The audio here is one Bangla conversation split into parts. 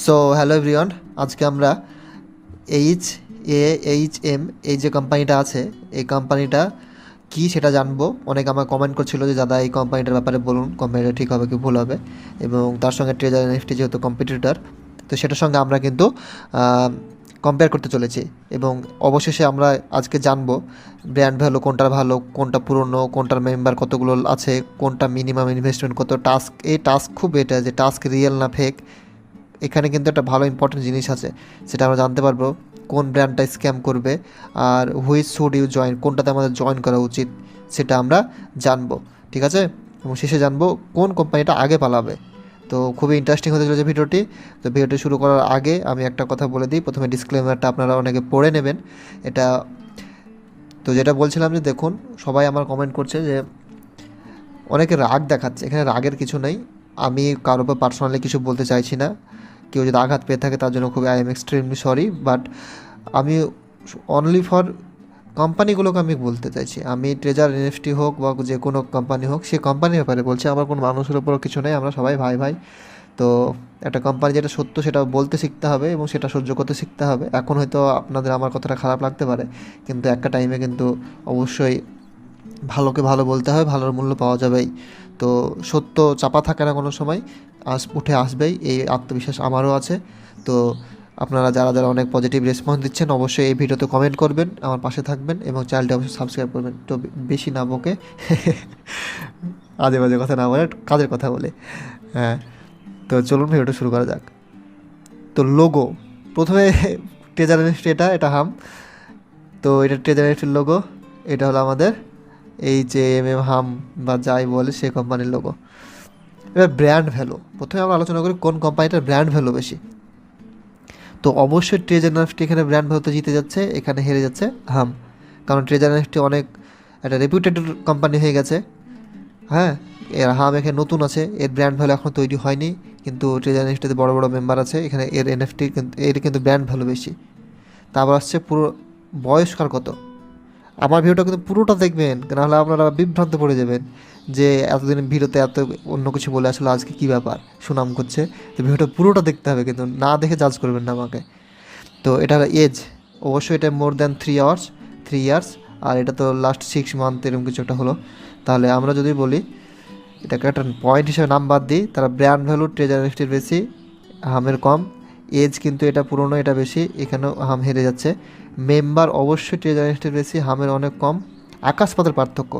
সো হ্যালো এভরিওয়ান, আজকে আমরা এইচ এইচ এম এই যে কোম্পানিটা আছে, এই কোম্পানিটা কি সেটা জানবো। অনেকে আমার কমেন্ট করছিল যে দাদা এই কোম্পানিটার ব্যাপারে বলুন, কোম্পানিটা ঠিক হবে কি ভুল হবে, এবং তার সঙ্গে ট্রেজার এনএফটি যেহেতু কম্পিটিটর, তো সেটার সঙ্গে আমরা কিন্তু কম্পেয়ার করতে চলেছি। এবং অবশেষে আমরা আজকে জানবো ব্র্যান্ড ভ্যালু কোনটার ভালো, কোনটা পুরনো, কোনটার মেম্বার কতগুলো আছে, কোনটা মিনিমাম ইনভেস্টমেন্ট কত, টাস্ক এই টাস্ক খুব এটা যে টাস্ক রিয়েল না ফেক। এখানে কিন্তু একটা ভালো ইম্পর্টেন্ট জিনিস আছে, সেটা আমরা জানতে পারবো কোন ব্র্যান্ডটা স্ক্যাম করবে আর হুইচ শুড ইউ জয়েন, কোনটাতে আমাদের জয়েন করা উচিত সেটা আমরা জানবো। ঠিক আছে, এবং শেষে জানবো কোন কোম্পানিটা আগে পালাবে। তো খুবই ইন্টারেস্টিং হতে চলেছে ভিডিওটি। তো ভিডিওটি শুরু করার আগে আমি একটা কথা বলে দিই, প্রথমে ডিসক্লেমারটা আপনারা অনেকে পড়ে নেবেন। এটা তো যেটা বলছিলাম যে দেখুন, সবাই আমার কমেন্ট করছে যে অনেকে রাগ দেখাচ্ছে, এখানে রাগের কিছু নেই। আমি কারোর উপর পার্সোনালি কিছু বলতে চাইছি না, কেউ যদি আঘাত পেয়ে থাকে তার জন্য খুবই I am extremely sorry, but আমি অনলি ফর কোম্পানিগুলোকে আমি বলতে চাইছি। আমি ট্রেজার এনএফটি হোক বা যে কোনো কোম্পানি হোক, সে কোম্পানির ব্যাপারে বলছি, আমার কোনো মানুষের উপরও কিছু নেই, আমরা সবাই ভাই ভাই। তো একটা কোম্পানি যেটা সত্য সেটা বলতে শিখতে হবে এবং সেটা সহ্য করতে শিখতে হবে। এখন হয়তো আপনাদের আমার কথাটা খারাপ লাগতে পারে, কিন্তু একটা টাইমে কিন্তু অবশ্যই ভালোকে ভালো বলতে হয়, ভালোর মূল্য পাওয়া যাবেই। তো সত্য চাপা থাকে না কোনো সময়, উঠে আসবেই, এই আত্মবিশ্বাস আমারও আছে। তো আপনারা যারা যারা অনেক পজিটিভ রেসপন্স দিচ্ছেন, অবশ্যই এই ভিডিওতে কমেন্ট করবেন, আমার পাশে থাকবেন এবং চ্যানেলটি অবশ্যই সাবস্ক্রাইব করবেন। তো বেশি না বকে আজে বাজে কথা না বলে কাজের কথা বলে, হ্যাঁ। তো চলুন ভিডিওটা শুরু করা যাক। তো লোগো প্রথমে ট্রেজার এনএফটি, এটা হাম। তো এটা ট্রেজার এনএফটির লোগো, এটা হলো আমাদের HAMM হাম বা যাই বলে সেই কোম্পানির লোগো। এবার ব্র্যান্ড ভ্যালু, প্রথমে আমরা আলোচনা করি কোন কোম্পানিটার ব্র্যান্ড ভ্যালু বেশি। তো অবশ্যই ট্রেজার এনএফটি এখানে ব্র্যান্ড ভ্যালুতে জিতে যাচ্ছে, এখানে হেরে যাচ্ছে হাম। কারণ ট্রেজার এনএফটি অনেক একটা রেপুটেড কোম্পানি হয়ে গেছে, হ্যাঁ। এর হাম এখানে নতুন আছে, এর ব্র্যান্ড ভ্যালু এখনও তৈরি হয়নি, কিন্তু ট্রেজার এনএফটিতে বড় বড় মেম্বার আছে, এখানে এর এনএফটি এর কিন্তু ব্র্যান্ড ভ্যালু বেশি। তারপর আসছে পুরো বয়স্কার কত। আমার ভিডিওটা কিন্তু পুরোটা দেখবেন, নাহলে আপনারা বিভ্রান্ত পড়ে যাবেন যে এতদিন ভিডিওতে এত অন্য কিছু বলে আসলে আজকে কী ব্যাপার সুনাম করছে। তো ভিডিওটা পুরোটা দেখতে হবে, কিন্তু না দেখে জাজ করবেন না আমাকে। তো এটা এজ, অবশ্যই এটা মোর দ্যান 3 ইয়ার্স, আর এটা তো লাস্ট 6 মান্থ এরকম কিছু একটা হলো। তাহলে আমরা যদি বলি এটাকে একটা পয়েন্ট হিসেবে নাম্বার দিই, তারা ব্র্যান্ড ভ্যালু ট্রেজার এনএফটির বেশি, হামের কম। এজ কিন্তু এটা পুরনো, এটা বেশি, এখানেও হাম হেরে যাচ্ছে। মেম্বার অবশ্যই ট্রেজার এনএফটির বেশি, হামের অনেক কম। আকাশ পাতার পার্থক্য,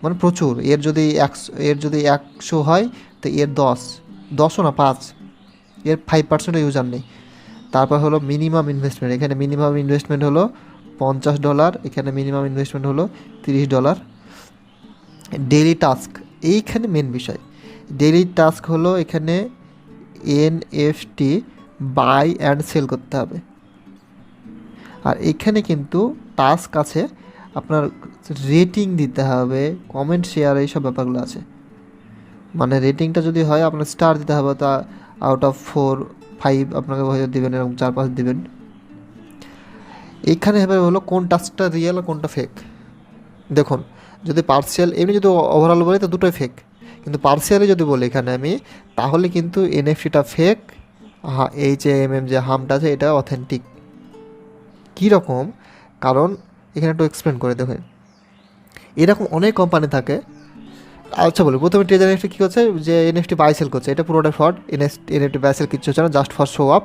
মানে প্রচুর। এর যদি 100 হয়, তো এর 10ও না 5, এর 5% ইউজার নেই। তারপর হলো মিনিমাম ইনভেস্টমেন্ট, এখানে মিনিমাম ইনভেস্টমেন্ট হলো $50, এখানে মিনিমাম ইনভেস্টমেন্ট হলো $30। ডেইলি টাস্ক, এইখানে মেন বিষয়, ডেইলি টাস্ক হলো এখানে এনএফটি বাই অ্যান্ড সেল করতে হবে। আর এখানে কিন্তু টাস্ক আছে, আপনার রেটিং দিতে হবে, কমেন্ট শেয়ার এইসব ব্যাপারগুলো আছে। মানে রেটিংটা যদি হয় আপনার স্টার দিতে হবে, তা আউট অফ 4-5 আপনাকে হয়তো দেবেন, এরকম 4-5 দেবেন। এইখানে এবার হলো কোন টাস্কটা রিয়েল আর কোনটা ফেক। দেখুন, যদি পার্সিয়াল এমনি যদি ওভারঅল বলি তো দুটোই ফেক, কিন্তু পার্সিয়ালি যদি বলি এখানে আমি, তাহলে কিন্তু এনএফটিটা ফেক, HAMM যে হামটা আছে এটা অথেন্টিক। কীরকম, কারণ এখানে একটু এক্সপ্লেন করে দেখুন। এরকম অনেক কোম্পানি থাকে। আচ্ছা বলি, প্রথমে ট্রেজার এনএফটি কী করছে, যে এনএফটি বাই সেল করছে, এটা পুরোটা ফ্রড। এনএফটি বাই সেল কিচ্ছু হচ্ছে না, জাস্ট ফর শো আপ,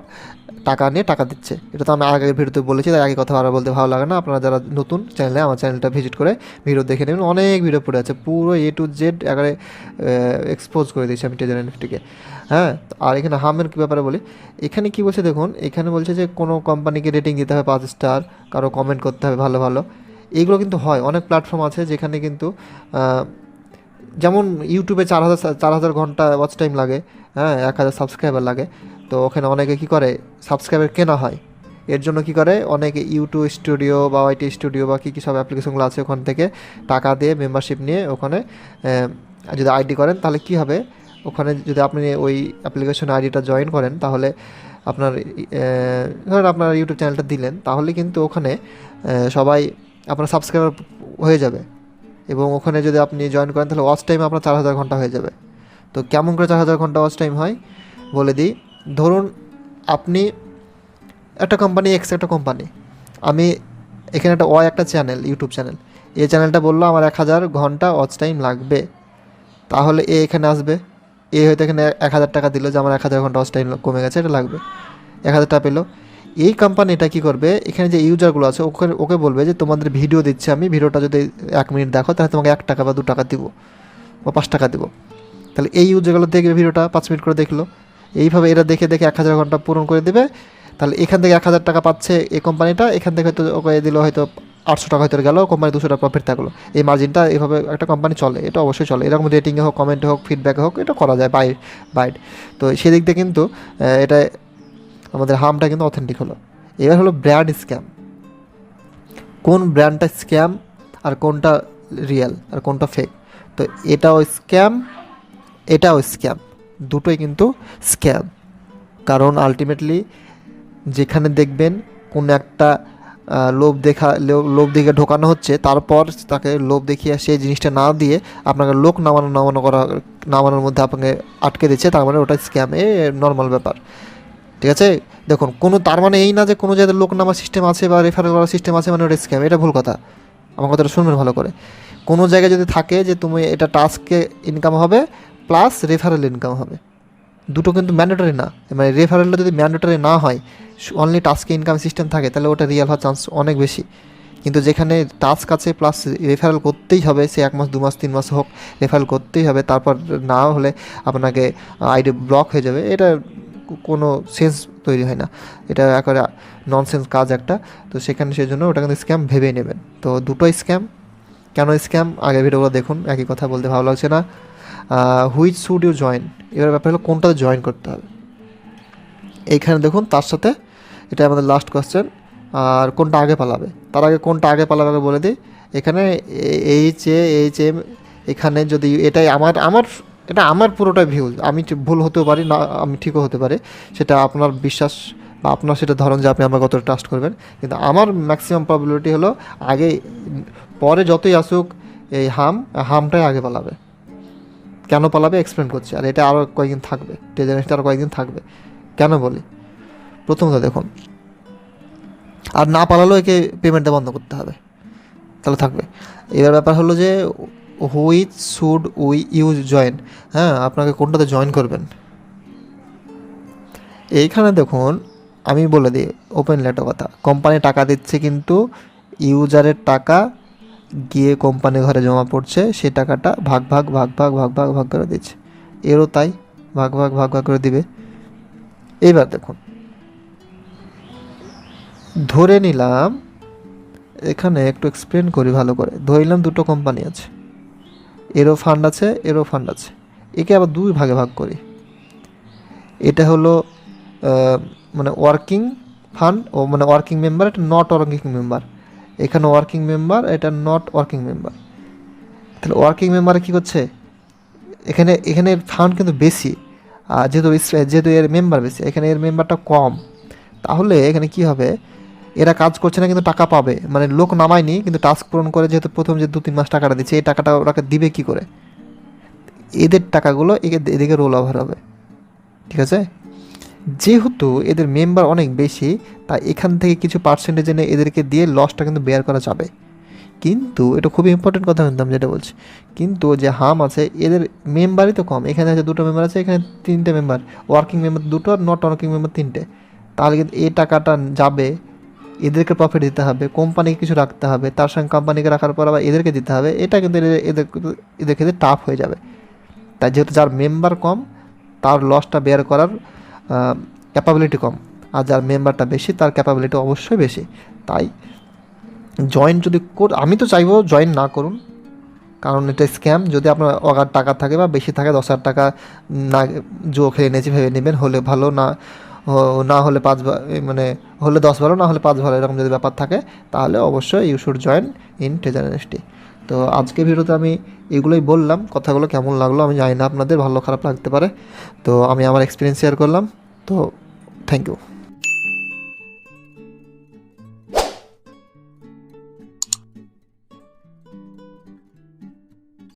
টাকা নিয়ে টাকা দিচ্ছে। এটা তো আমি আগের ভিডিওতে বলেছি, তাই আগে কথা আর বলতে ভালো লাগে না। আপনারা যারা নতুন চ্যানেলে, আমার চ্যানেলটা ভিজিট করে ভিডিও দেখে নেবেন, অনেক ভিডিও পড়ে আছে, পুরো A to Z একেবারে এক্সপোজ করে দিয়েছি আমি ট্রেজার এনএফটিকে, হ্যাঁ। আর এখানে হামের কী ব্যাপারে বলি, এখানে কী বলছে দেখুন, এখানে বলছে যে কোনো কোম্পানিকে রেটিং দিতে হবে 5 স্টার, কারো কমেন্ট করতে হবে ভালো ভালো। এইগুলো কিন্তু হয়, অনেক প্ল্যাটফর্ম আছে যেখানে কিন্তু যেমন ইউটিউবে 4,000 ঘন্টা ওয়াচ টাইম লাগে, হ্যাঁ, 1,000 সাবস্ক্রাইবার লাগে। তো ওখানে অনেকে কী করে, সাবস্ক্রাইবার কেনা হয়। এর জন্য কী করে, অনেকে ইউটিউব স্টুডিও বা ওয়াইটি স্টুডিও বা কী সব অ্যাপ্লিকেশনগুলো আছে, ওখান থেকে টাকা দিয়ে মেম্বারশিপ নিয়ে ওখানে যদি আইডি করেন, তাহলে কী হবে, ওখানে যদি আপনি ওই অ্যাপ্লিকেশন আইডিটা জয়েন করেন, তাহলে আপনার ধরেন আপনার ইউটিউব চ্যানেলটা দিলেন, তাহলে কিন্তু ওখানে সবাই আপনার সাবস্ক্রাইবার হয়ে যাবে। এবং ওখানে যদি আপনি জয়েন করেন, তাহলে ওয়াচ টাইম আপনার 4,000 ঘন্টা হয়ে যাবে। তো কেমন করে 4,000 ঘন্টা ওয়াচ টাইম হয় বলে দিই। ধরুন আপনি একটা কোম্পানি এক্স একটা কোম্পানি, আমি এখানে একটা চ্যানেল, ইউটিউব চ্যানেল, এই চ্যানেলটা বললো আমার 1000 ঘন্টা ওয়াচ টাইম লাগবে, তাহলে এ এখানে আসবে, এ হয়তো এখানে 1000 টাকা দিল যে আমার 1000 ঘন্টা ওয়াচ টাইম কমে গেছে, এটা লাগবে, 1000 টাকা পেলো। এই কোম্পানিটা কী করবে, এখানে যে ইউজারগুলো আছে ওকে ওকে বলবে যে তোমাদের ভিডিও দিচ্ছে আমি, ভিডিওটা যদি 1 মিনিট দেখো তাহলে তোমাকে 1 টাকা বা 2 টাকা দিব বা 5 টাকা দিব। তাহলে এই ইউজারগুলো দেখবে ভিডিওটা 5 মিনিট করে দেখলো, এইভাবে এরা দেখে দেখে 1000 ঘন্টা পূরণ করে দেবে। তাহলে এখান থেকে 1000 টাকা পাচ্ছে এই কোম্পানিটা, এখান থেকে হয়তো ওকে দিল হয়তো 800 টাকা হয়তো গেল, কোম্পানি 200 টাকা প্রফিট থাকলো। এই মার্জিনটা এইভাবে একটা কোম্পানি চলে, এটা অবশ্যই চলে, এরকম রেটিংয়ে হোক, কমেন্টে হোক, ফিডব্যাকে হোক, এটা করা যায় বাইট। তো সেদিক দিয়ে কিন্তু এটা আমাদের হামটা কিন্তু অথেন্টিক হলো। এবার হলো ব্র্যান্ড স্ক্যাম, কোন ব্র্যান্ডটা স্ক্যাম আর কোনটা রিয়েল আর কোনটা ফেক। তো এটাও স্ক্যাম, এটাও স্ক্যাম, দুটোই কিন্তু স্ক্যাম। কারণ আলটিমেটলি যেখানে দেখবেন কোনো একটা লোভ দেখে ঢোকানো হচ্ছে, তারপর তাকে লোভ দেখিয়ে সেই জিনিসটা না দিয়ে আপনাকে লোক নামানোর মধ্যে আপনাকে আটকে দিচ্ছে, তার মানে ওটা স্ক্যাম, নর্মাল ব্যাপার। ঠিক আছে, দেখুন তার মানে এই না যে কোনো জায়গায় লোক নামার সিস্টেম আছে বা রেফারেল করার সিস্টেম আছে মানে ওটা স্ক্যাম, এটা ভুল কথা। আমার কথাটা শুনবেন ভালো করে। কোনো জায়গায় যদি থাকে যে তুমি এটা টাস্কে ইনকাম হবে প্লাস রেফারেল ইনকাম হবে, দুটো কিন্তু ম্যান্ডেটরি না। মানে রেফারেলটা যদি ম্যান্ডেটরি না হয়, অনলি টাস্কে ইনকাম সিস্টেম থাকে, তাহলে ওটা রিয়েল হওয়ার চান্স অনেক বেশি। কিন্তু যেখানে টাস্ক আছে প্লাস রেফারেল করতেই হবে, সে 1 মাস 2 মাস 3 মাস হোক, রেফারেল করতেই হবে, তারপর না হলে আপনাকে আইডি ব্লক হয়ে যাবে, এটা কোনো সেন্স তৈরি হয় না, এটা একেবারে ননসেন্স কাজ একটা। তো সেখানে সেই জন্য ওটা কিন্তু স্ক্যাম ভেবেই নেবেন। তো দুটোই স্ক্যাম। কেন স্ক্যাম, আগের ভিডিওগুলো দেখুন, একই কথা বলতে ভালো লাগছে না। হুইচ শুড ইউ জয়েন, এবার ব্যাপার হলো কোনটাতে জয়েন করতে হবে। এইখানে দেখুন তার সাথে, এটা আমাদের লাস্ট কোয়েশ্চেন, আর কোনটা আগে পালাবে, তার আগে কোনটা আগে পালাবে আগে বলে দিই। এখানে এইচ এম, এখানে যদি এটাই আমার এটা আমার পুরোটাই ভিউজ, আমি ভুল হতেও পারি না, আমি ঠিকও হতে পারে, সেটা আপনার বিশ্বাস বা আপনার সেটা ধরুন যে আপনি আমার কতটা ট্রাস্ট করবেন। কিন্তু আমার ম্যাক্সিমাম প্রবাবিলিটি হলো আগে, পরে যতই আসুক এই হামটাই আগে পালাবে। কেন পালাবে এক্সপ্লেন করছি, আর এটা আরও কয়েকদিন থাকবে, টেজারেসটা আরও কয়েকদিন থাকবে। কেন বলি, প্রথমত দেখুন, আর না পালালেও একে পেমেন্টটা বন্ধ করতে হবে, তাহলে থাকবে। এবার ব্যাপার হলো যে which should we use join, হ্যাঁ আপনাকে কোনটাতে জয়েন করবেন। এইখানে দেখুন আমি বলে দিই ওপেনলি একটা কথা, কোম্পানি টাকা দিচ্ছে কিন্তু ইউজারের টাকা গিয়ে কোম্পানি ঘরে জমা পড়ছে, সে টাকাটা ভাগ করে দিচ্ছে, এরও তাই ভাগ করে দিবে। এইবার দেখুন, ধরে নিলাম, এখানে একটু এক্সপ্লেন করি ভালো করে, ধরে নিলাম দুটো কোম্পানি আছে, এরও ফান্ড আছে এরও ফান্ড আছে, একে আবার দুই ভাগে ভাগ করি। এটা হলো মানে ওয়ার্কিং ফান্ড, ও মানে ওয়ার্কিং মেম্বার, এটা নট ওয়ার্কিং মেম্বার, এখানে ওয়ার্কিং মেম্বার, এটা নট ওয়ার্কিং মেম্বার। তাহলে ওয়ার্কিং মেম্বারে কী করছে, এখানে ফান্ড কিন্তু বেশি, আর যেহেতু এর মেম্বার বেশি, এখানে এর মেম্বারটা কম, তাহলে এখানে কি হবে, এরা কাজ করছে না কিন্তু টাকা পাবে, মানে লোক নামায়নি কিন্তু টাস্ক পূরণ করে, যেহেতু প্রথম যে 2-3 মাস টাকাটা দিচ্ছে, এই টাকাটা ওরাকে দিবে কি করে, এদের টাকাগুলো এদিকে রোল ওভার হবে। ঠিক আছে, যেহেতু এদের মেম্বার অনেক বেশি, তাই এখান থেকে কিছু পার্সেন্টেজ এনে এদেরকে দিয়ে লসটা কিন্তু বেয়ার করা যাবে। কিন্তু এটা খুবই ইম্পর্টেন্ট কথা কিন্তু আমি যেটা বলছি, কিন্তু যে হাম আছে এদের মেম্বারই তো কম, এখানে আছে 2টো মেম্বার আছে, এখানে 3টে মেম্বার, ওয়ার্কিং মেম্বার 2টো আর নট ওয়ার্কিং মেম্বার 3টে, তাহলে কিন্তু এই টাকাটা যাবে, এদেরকে প্রফিট দিতে হবে, কোম্পানিকে কিছু রাখতে হবে, তার সঙ্গে কোম্পানিকে রাখার পর আবার এদেরকে দিতে হবে, এটা কিন্তু এদের ক্ষেত্রে টাফ হয়ে যাবে। তাই যেহেতু যার মেম্বার কম তার লসটা বেয়ার করার ক্যাপাবিলিটি কম, আর যার মেম্বারটা বেশি তার ক্যাপাবিলিটি অবশ্যই বেশি। তাই জয়েন যদি আমি তো চাইবো জয়েন না করুন, কারণ এটা স্ক্যাম। যদি আপনার অগাধ টাকা থাকে বা বেশি থাকে, 10,000 টাকা না জো খেয়ে নিয়েছি ভেবে নেবেন, হলে ভালো, না হলে 5 মানে হলে 10 ভালো, না হলে 5 ভালো, এরকম যদি ব্যাপার থাকে তাহলে অবশ্যই you should join in treasure NFT. তো আজকে ভিডিওতে আমি এগুলোই বললাম, কথাগুলো কেমন লাগলো আমি জানি না, আপনাদের ভালো খারাপ লাগতে পারে, তো আমি আমার এক্সপিরিয়েন্স শেয়ার করলাম। তো থ্যাংক ইউ।